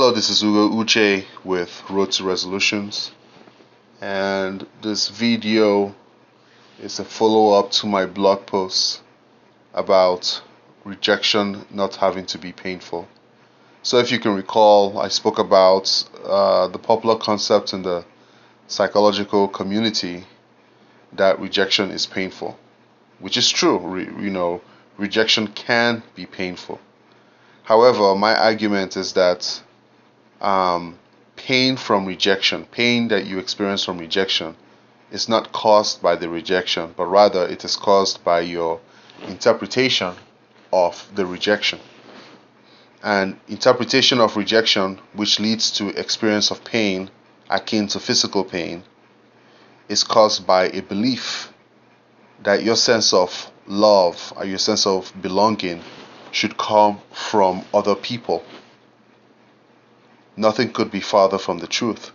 Hello, this is Ugo Uche with Road to Resolutions, and this video is a follow-up to my blog post about rejection not having to be painful. So if you can recall, I spoke about the popular concept in the psychological community that rejection is painful, which is true. Rejection can be painful. However, my argument is that pain from rejection, pain that you experience from rejection, is not caused by the rejection, but rather it is caused by your interpretation of the rejection. And interpretation of rejection, which leads to experience of pain akin to physical pain, is caused by a belief that your sense of love or your sense of belonging should come from other people. Nothing could be farther from the truth.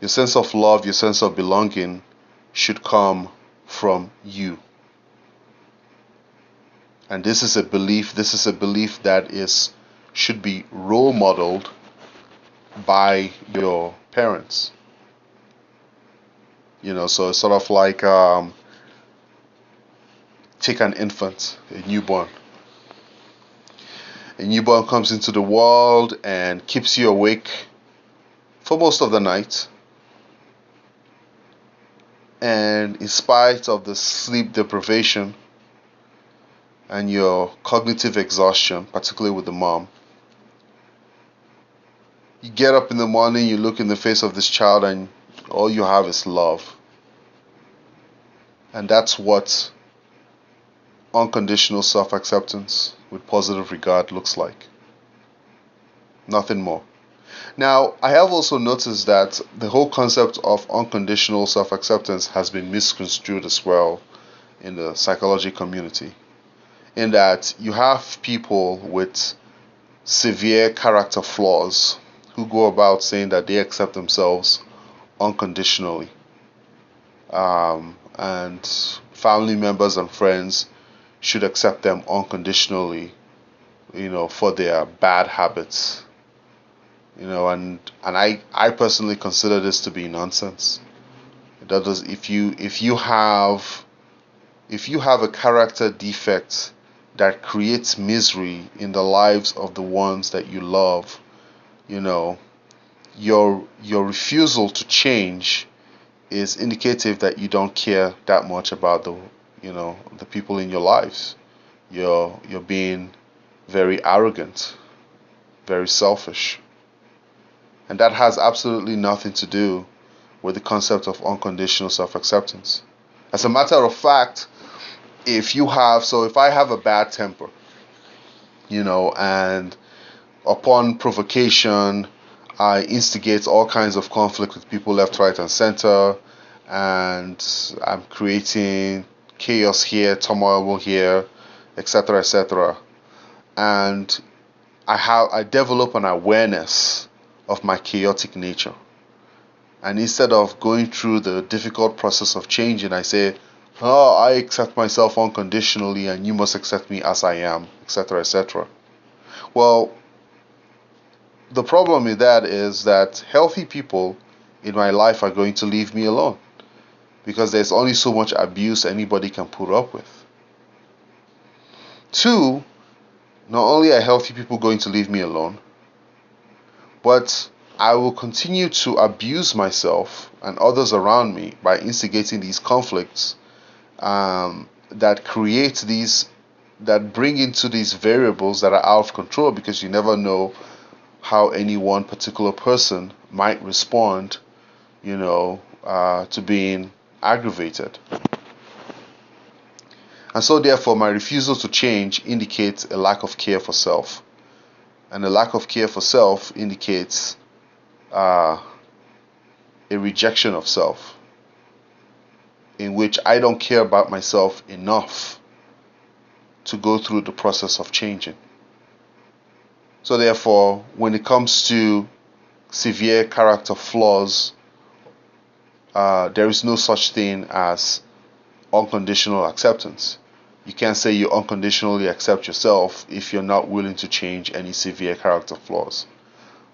Your sense of love, your sense of belonging should come from you. And this is a belief that should be role modeled by your parents. So it's sort of like take an infant, a newborn. A newborn comes into the world and keeps you awake for most of the night. And in spite of the sleep deprivation and your cognitive exhaustion, particularly with the mom, you get up in the morning, you look in the face of this child, and all you have is love. And that's what unconditional self-acceptance with positive regard looks like. Nothing more. Now, I have also noticed that the whole concept of unconditional self-acceptance has been misconstrued as well in the psychology community, in that you have people with severe character flaws who go about saying that they accept themselves unconditionally, and family members and friends should accept them unconditionally, for their bad habits. And I personally consider this to be nonsense. If you have a character defect that creates misery in the lives of the ones that you love, your refusal to change is indicative that you don't care that much about the people in your lives. You're being very arrogant, very selfish. And that has absolutely nothing to do with the concept of unconditional self-acceptance. As a matter of fact, if I have a bad temper, and upon provocation, I instigate all kinds of conflict with people left, right, and center, and I'm creating chaos here, turmoil here, etc., etc. And I develop an awareness of my chaotic nature. And instead of going through the difficult process of changing, I say, I accept myself unconditionally and you must accept me as I am, etc., etc. Well, the problem with that is that healthy people in my life are going to leave me alone, because there's only so much abuse anybody can put up with. 2, not only are healthy people going to leave me alone, but I will continue to abuse myself and others around me by instigating these conflicts that bring into these variables that are out of control, because you never know how any one particular person might respond, to being aggravated. And so therefore my refusal to change indicates a lack of care for self. And a lack of care for self indicates a rejection of self, in which I don't care about myself enough to go through the process of changing. So therefore, when it comes to severe character flaws, there is no such thing as unconditional acceptance. You can't say you unconditionally accept yourself if you're not willing to change any severe character flaws.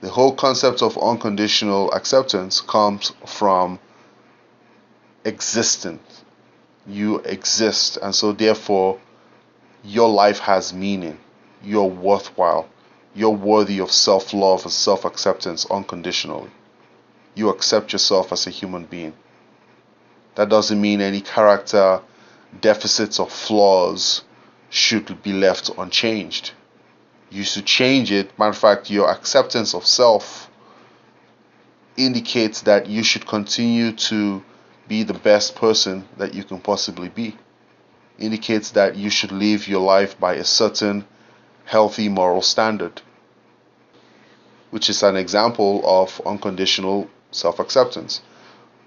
The whole concept of unconditional acceptance comes from existence. You exist, and so therefore your life has meaning. You're worthwhile. You're worthy of self-love and self-acceptance unconditionally. You accept yourself as a human being. That doesn't mean any character deficits or flaws should be left unchanged. You should change it. Matter of fact, your acceptance of self indicates that you should continue to be the best person that you can possibly be. Indicates that you should live your life by a certain healthy moral standard, which is an example of unconditional self-acceptance.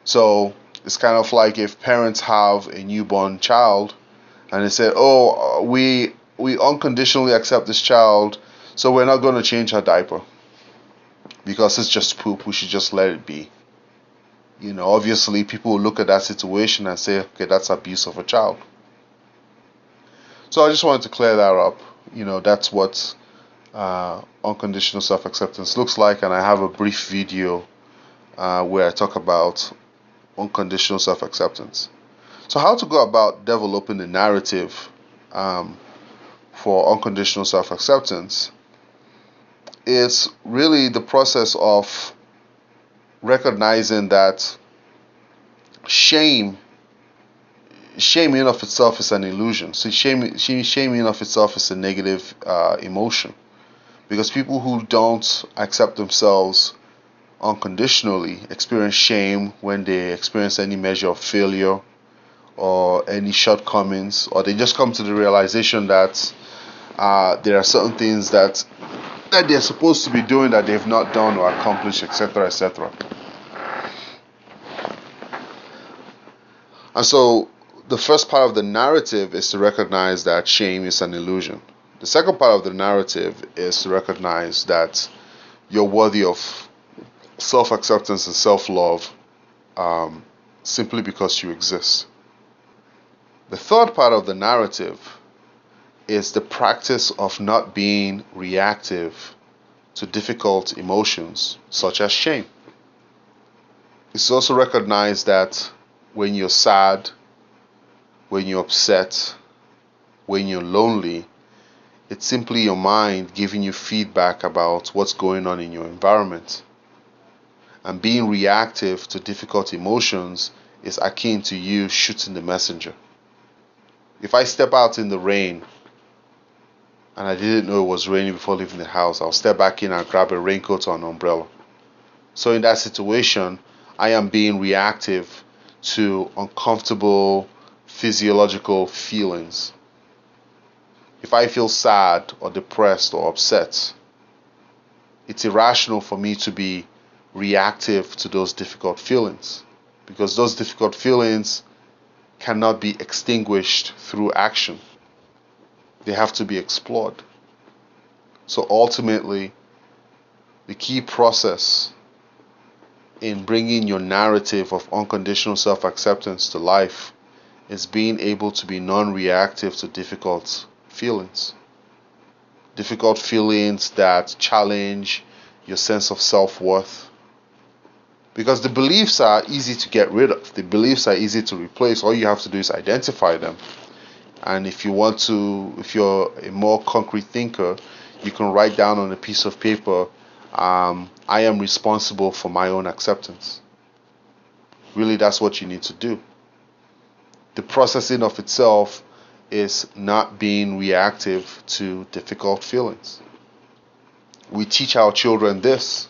So it's kind of like if parents have a newborn child and they say, oh, we unconditionally accept this child, so we're not going to change her diaper because it's just poop, we should just let it be. Obviously people will look at that situation and say, okay, that's abuse of a child. So I just wanted to clear that up. That's what unconditional self-acceptance looks like, and I have a brief video where I talk about unconditional self-acceptance. So how to go about developing the narrative for unconditional self-acceptance is really the process of recognizing that shame in of itself is an illusion. So shame in of itself is a negative emotion, because people who don't accept themselves unconditionally experience shame when they experience any measure of failure or any shortcomings, or they just come to the realization that there are certain things that they're supposed to be doing that they've not done or accomplished, etc., etc. And so the first part of the narrative is to recognize that shame is an illusion. The second part of the narrative is to recognize that you're worthy of self-acceptance and self-love simply because you exist. The third part of the narrative is the practice of not being reactive to difficult emotions such as shame. It's also recognized that when you're sad, when you're upset, when you're lonely, it's simply your mind giving you feedback about what's going on in your environment. And being reactive to difficult emotions is akin to you shooting the messenger. If I step out in the rain and I didn't know it was raining before leaving the house, I'll step back in and grab a raincoat or an umbrella. So in that situation, I am being reactive to uncomfortable physiological feelings. If I feel sad or depressed or upset, it's irrational for me to be reactive to those difficult feelings, because those difficult feelings cannot be extinguished through action. They have to be explored. So ultimately, the key process in bringing your narrative of unconditional self-acceptance to life is being able to be non-reactive to difficult feelings. Difficult feelings that challenge your sense of self-worth. Because the beliefs are easy to get rid of. The beliefs are easy to replace. All you have to do is identify them. And if you're a more concrete thinker, you can write down on a piece of paper, I am responsible for my own acceptance. Really, that's what you need to do. The processing of itself is not being reactive to difficult feelings. We teach our children this.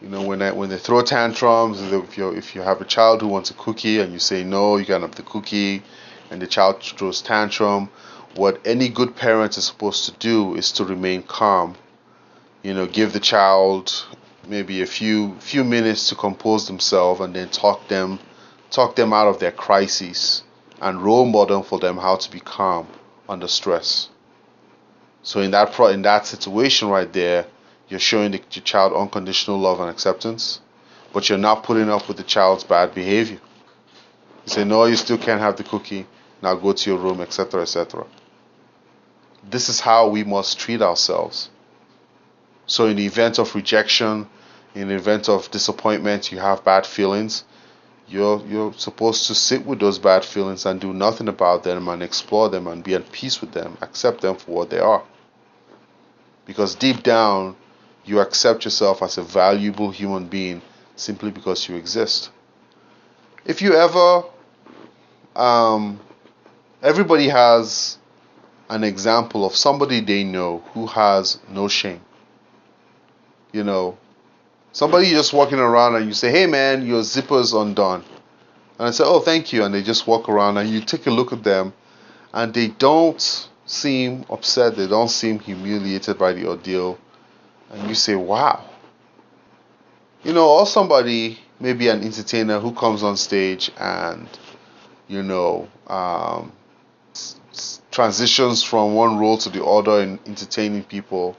When they throw tantrums, if you have a child who wants a cookie and you say no, you can't have the cookie, and the child throws tantrum, what any good parent is supposed to do is to remain calm. Give the child maybe a few minutes to compose themselves, and then talk them out of their crises, and role model for them how to be calm under stress. So in that situation right there, you're showing your child unconditional love and acceptance, but you're not putting up with the child's bad behavior. You say, no, you still can't have the cookie, now go to your room, etc., etc. This is how we must treat ourselves. So in the event of rejection, in the event of disappointment, you have bad feelings. You're supposed to sit with those bad feelings and do nothing about them and explore them and be at peace with them, accept them for what they are. Because deep down, you accept yourself as a valuable human being simply because you exist. If you ever, everybody has an example of somebody they know who has no shame. You know, somebody just walking around and you say, hey man, your zipper's undone. And I say, oh, thank you. And they just walk around and you take a look at them and they don't seem upset. They don't seem humiliated by the ordeal. And you say, wow. You know, or somebody, maybe an entertainer who comes on stage and, you know, transitions from one role to the other in entertaining people.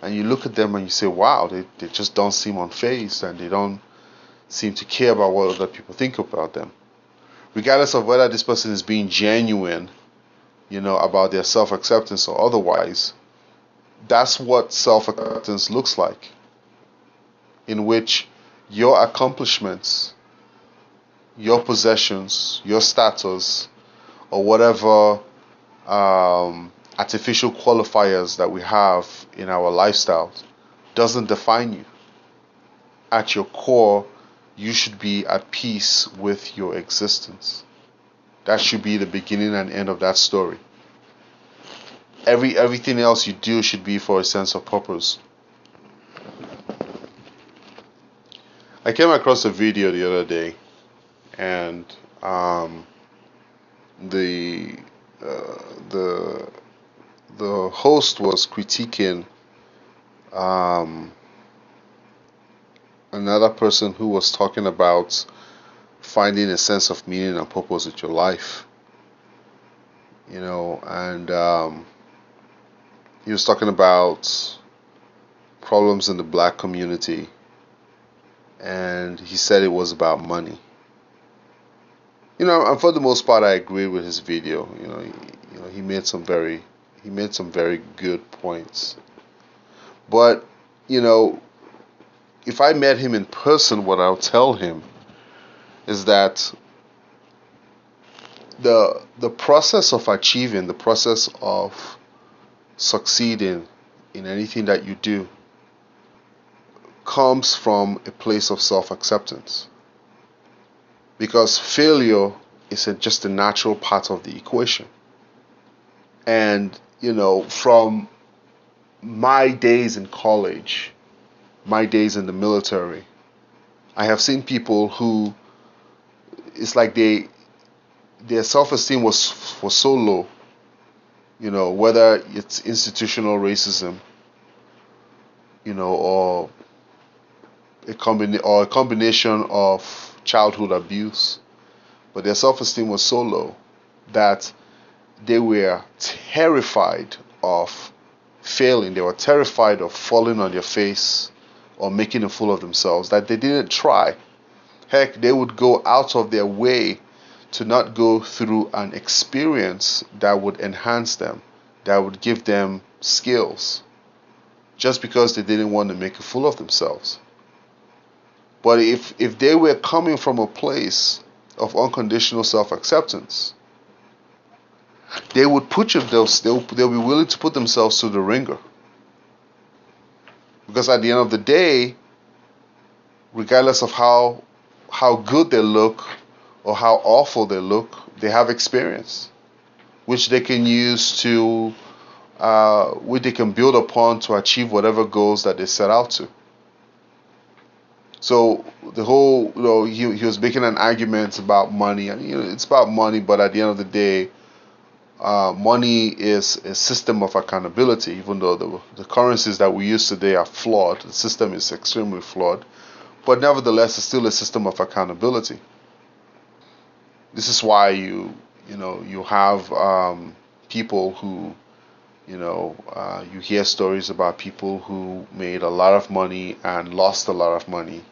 And you look at them and you say, wow, they just don't seem unfazed and they don't seem to care about what other people think about them. Regardless of whether this person is being genuine, you know, about their self-acceptance or otherwise, that's what self-acceptance looks like. In which your accomplishments, your possessions, your status, or whatever artificial qualifiers that we have in our lifestyles doesn't define you. At your core, you should be at peace with your existence. That should be the beginning and end of that story. Everything else you do should be for a sense of purpose. I came across a video the other day, and the host was critiquing another person who was talking about finding a sense of meaning and purpose with your life. You know, and he was talking about problems in the black community, and he said it was about money. You know, and for the most part, I agree with his video. You know, he made some very good points. But you know, if I met him in person, what I'll tell him is that the process of achieving, the process of succeeding in anything that you do comes from a place of self-acceptance. Because failure is just a natural part of the equation. And, you know, from my days in college, my days in the military, I have seen people who, it's like their self-esteem was so low, you know, whether it's institutional racism, you know, or a combination of childhood abuse, but their self-esteem was so low that they were terrified of failing. They were terrified of falling on their face or making a fool of themselves, that they didn't try. Heck, they would go out of their way to not go through an experience that would enhance them, that would give them skills, just because they didn't want to make a fool of themselves. But if they were coming from a place of unconditional self-acceptance, they would they'll be willing to put themselves through the ringer. Because at the end of the day, regardless of how good they look or how awful they look, they have experience, which they can use to, which they can build upon to achieve whatever goals that they set out to. So the whole, you know, he was making an argument about money, and you know, it's about money, but at the end of the day, money is a system of accountability. Even though the currencies that we use today are flawed, the system is extremely flawed, but nevertheless, it's still a system of accountability. This is why you have people who, you hear stories about people who made a lot of money and lost a lot of money,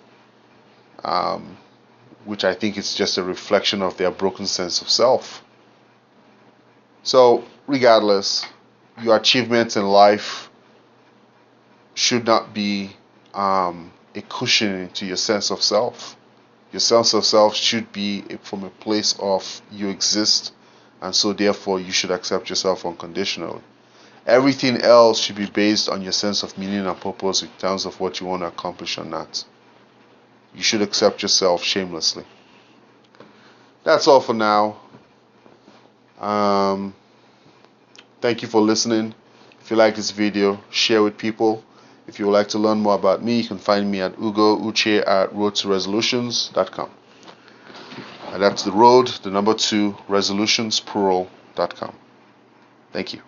which I think is just a reflection of their broken sense of self. So, regardless, your achievements in life should not be a cushion to your sense of self. Your sense of self should be from a place of you exist, and so therefore you should accept yourself unconditionally. Everything else should be based on your sense of meaning and purpose in terms of what you want to accomplish or not. You should accept yourself shamelessly. That's all for now. Thank you for listening. If you like this video, share with people. If you would like to learn more about me, you can find me at Ugo Uche at roadtoresolutions.com. And that's the road, the number 2, resolutionsplural.com. Thank you.